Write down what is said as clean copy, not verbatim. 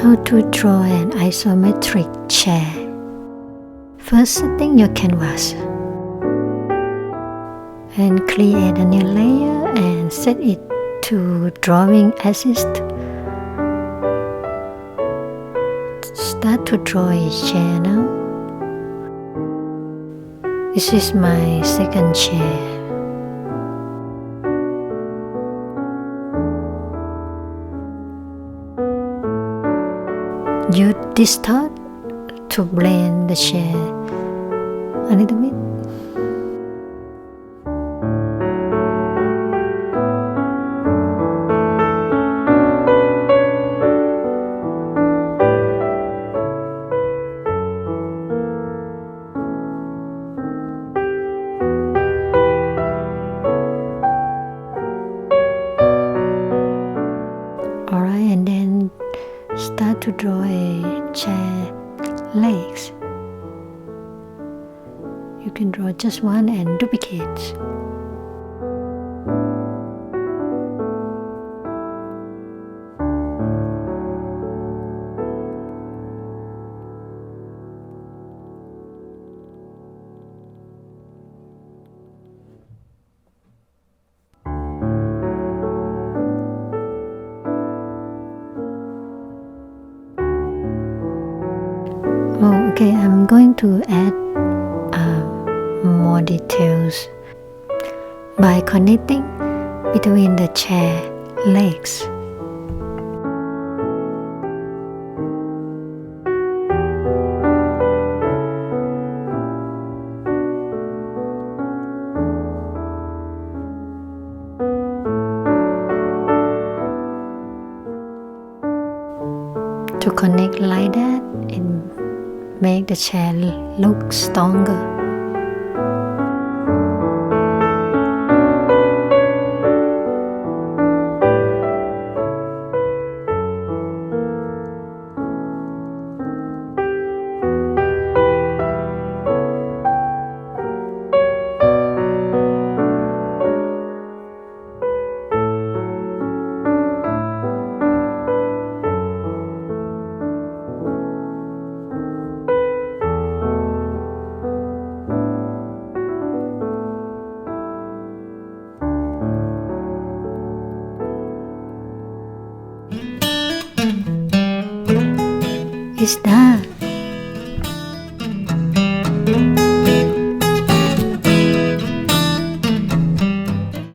How to draw an isometric chair. First, setting your canvas and create a new layer and set it to drawing assist. Start to draw a chair now. This is my second chair. Use this thought to blend the chair a little bit. Alright, and then start to draw a chair legs. You can draw just one and duplicate. Okay, I'm going to add more details by connecting between the chair legs. To connect like that and make the chair look stronger. It's done.